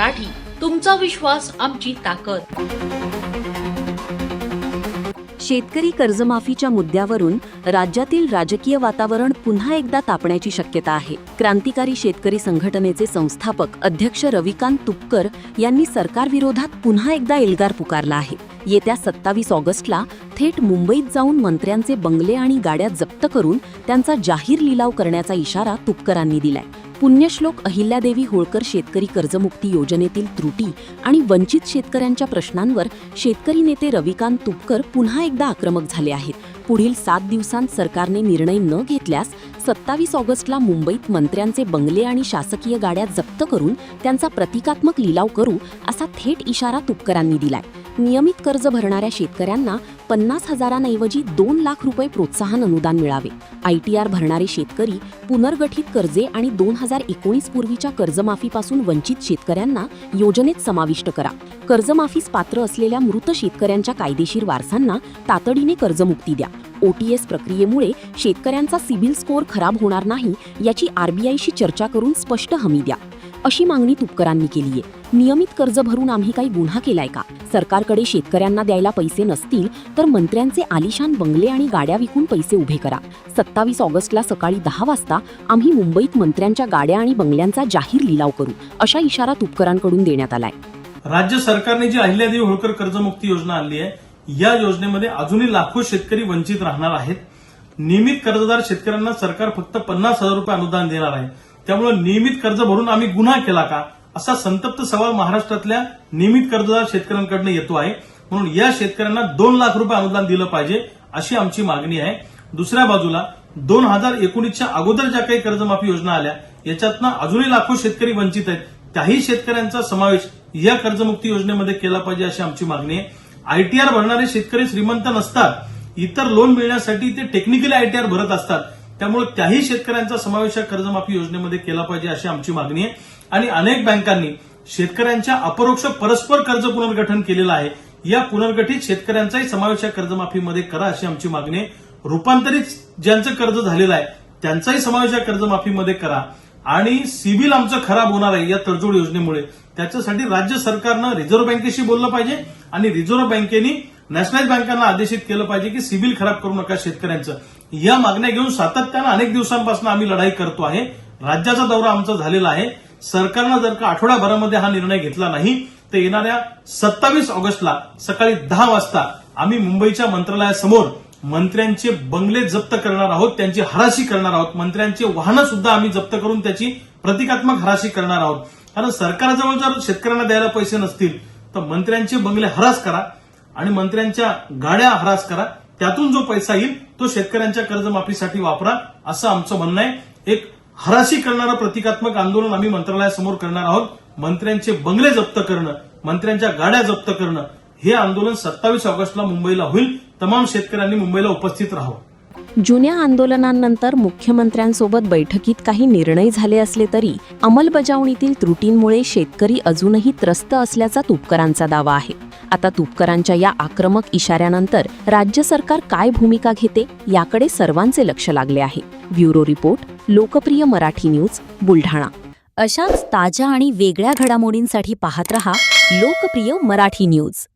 मराठी, तुमचा विश्वास आमची ताकद. शेतकरी कर्जमाफीच्या मुद्द्यावरून राज्यातील राजकीय वातावरण पुन्हा एकदा तापण्याची शक्यता आहे. क्रांतिकारी शेतकरी संघटनेचे संस्थापक अध्यक्ष रविकांत तुपकर यांनी सरकारविरोधात पुन्हा एकदा एल्गार पुकारला आहे. येत्या 27 ऑगस्टला थेट मुंबईत जाऊन मंत्र्यांचे बंगले आणि गाड्या जप्त करून त्यांचा जाहीर लिलाव करण्याचा इशारा तुपकरांनी दिलाय. पुण्यश्लोक अहिल्यादेवी होळकर शेतकरी कर्जमुक्ती योजनेतील त्रुटी आणि वंचित शेतकऱ्यांच्या प्रश्नांवर शेतकरी नेते रविकांत तुपकर पुन्हा एकदा आक्रमक झाले आहेत. पुढील 7 दिवसांत सरकारने निर्णय न घेतल्यास 27 ऑगस्टला मुंबईत मंत्र्यांचे बंगले आणि शासकीय गाड्या जप्त करून त्यांचा प्रतिकात्मक लिलाव करू, असा थेट इशारा तुपकरांनी दिलाय. नियमित कर्ज भरणाऱ्या शेतकऱ्यांना 50,000 2 लाख रुपये प्रोत्साहन अनुदान मिळावे. ITR भरणारे शेतकरी, पुनर्गठित कर्जे आणि 2019 पूर्वीच्या कर्जमाफीपासून वंचित शेतकऱ्यांना योजनेत समाविष्ट करा. कर्जमाफीस पात्र असलेल्या मृत शेतकऱ्यांच्या कायदेशीर वारसांना तातडीने कर्जमुक्ती द्या. OTS प्रक्रियेमुळे शेतकऱ्यांचा सिबिल स्कोअर खराब होणार नाही याची RBIशी चर्चा करून स्पष्ट हमी द्या, अशी मागणी तुपकरांनी केली आहे. नियमित कर्ज भरून आम्ही काही गुन्हा केलाय का? सरकारकडे शेतकऱ्यांना द्यायला पैसे नसतील तर मंत्र्यांचे आलिशान बंगले आणि गाड्या विकून पैसे उभे करा. 27 ऑगस्टला सकाळी 10 वाजता आम्ही मुंबईत मंत्र्यांच्या गाड्या आणि बंगल्यांचा जाहीर लिलाव करू, अशा इशारा तुपकरांकडून देण्यात आलाय. राज्य सरकारने जी अहिल्यादेवी होळकर कर्जमुक्ती योजना आणली आहे, या योजनेमध्ये अजूनही लाखो शेतकरी वंचित राहणार आहेत. नियमित कर्जदार शेतकऱ्यांना सरकार फक्त 50,000 रुपये अनुदान देणार आहे. त्यामुळे नियमित कर्ज भरून आम्ही गुन्हा केला का, असा संतप्त सवाल महाराष्ट्रातल्या नियमित कर्जदार शेतकऱ्यांकडून येतो आहे. म्हणून या शेतकऱ्यांना 2 लाख रुपये अनुदान दिलं पाहिजे, अशी आमची मागणी आहे. दुसऱ्या बाजूला 2019च्या अगोदर ज्या काही कर्जमाफी योजना आल्या, याच्यातनं अजूनही लाखो शेतकरी वंचित आहेत. त्याही शेतकऱ्यांचा समावेश या कर्जमुक्ती योजनेमध्ये केला पाहिजे, अशी आमची मागणी आहे. ITR भरणारे शेतकरी श्रीमंत नसतात. इतर लोन मिळण्यासाठी ते टेक्निकली ITR भरत असतात. त्यामुळे त्याही शेतकऱ्यांचा समावेश या कर्जमाफी योजनेमध्ये केला पाहिजे, अशी आमची मागणी आहे. आणि अनेक बँकांनी शेतकऱ्यांच्या अपरोक्ष परस्पर कर्ज पुनर्गठन केलेलं आहे. या पुनर्गठित शेतकऱ्यांचाही समावेश या कर्जमाफीमध्ये करा, अशी आमची मागणी आहे. रूपांतरित ज्यांचं कर्ज झालेलं आहे त्यांचाही समावेश या कर्जमाफीमध्ये करा. आणि सिबिल आमचं खराब होणार आहे या तडजोड योजनेमुळे, त्याच्यासाठी राज्य सरकारनं रिझर्व्ह बँकेशी बोललं पाहिजे आणि रिझर्व्ह बँकेनी नॅशनलाइज बँकांना आदेशित केलं पाहिजे की सिबिल खराब करू नका शेतकऱ्यांचं. या मागण्या घेऊन सातत्यानं अनेक दिवसांपासून आम्ही लढाई करतो आहे. राज्याचा दौरा आमचा झालेला आहे. सरकारनं जर का आठवड्याभरामध्ये हा निर्णय घेतला नाही तर येणाऱ्या 27 ऑगस्टला सकाळी 10 वाजता आम्ही मुंबईच्या मंत्रालयासमोर मंत्र्यांचे बंगले जप्त करणार आहोत, त्यांची हराशी करणार आहोत. मंत्र्यांची वाहनं सुद्धा आम्ही जप्त करून त्याची प्रतिकात्मक हराशी करणार आहोत. कारण सरकारजवळ जर शेतकऱ्यांना द्यायला पैसे नसतील तर मंत्र्यांचे बंगले हरास करा आणि मंत्र्यांच्या गाड्या हरास करा. त्यातून जो पैसा येईल तो शेतकऱ्यांच्या कर्जमाफीसाठी वापरा, असं आमचं म्हणणं आहे. एक हराशी करणारं प्रतिकात्मक आंदोलन आम्ही मंत्रालयासमोर करणार आहोत. मंत्र्यांचे बंगले जप्त करणं, मंत्र्यांच्या गाड्या जप्त करणं, हे आंदोलन 27 ऑगस्टला मुंबईला होईल. तमाम शेतकऱ्यांनी मुंबईला उपस्थित राहावं. जुन्या आंदोलनांनंतर मुख्यमंत्र्यांसोबत बैठकीत काही निर्णय झाले असले तरी अंमलबजावणीतील त्रुटींमुळे शेतकरी अजूनही त्रस्त असल्याचा तुपकरांचा दावा आहे. आता तुपकरांच्या या आक्रमक इशाऱ्यानंतर राज्य सरकार काय भूमिका घेते याकडे सर्वांचे लक्ष लागले आहे. ब्युरो रिपोर्ट, लोकप्रिय मराठी न्यूज, बुलढाणा. अशाच ताज्या आणि वेगळ्या घडामोडींसाठी पाहत रहा लोकप्रिय मराठी न्यूज.